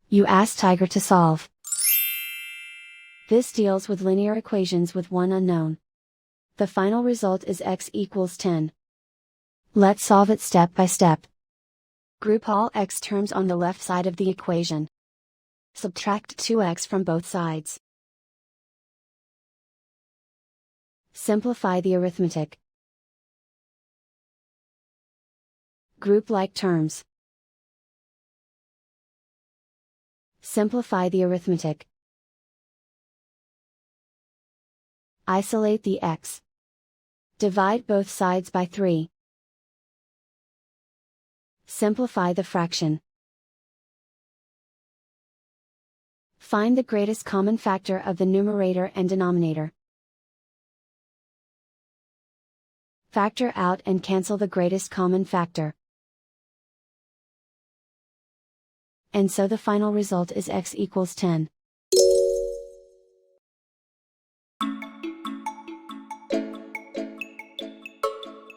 You ask Tiger to solve. This deals with linear equations with one unknown. The final result is x equals 10. Let's solve it step by step. Group all x terms on the left side of the equation. Subtract 2x from both sides. Simplify the arithmetic. Group like terms. Simplify the arithmetic. Isolate the x. Divide both sides by 3. Simplify the fraction. Find the greatest common factor of the numerator and denominator. Factor out and cancel the greatest common factor. And so the final result is x equals 10.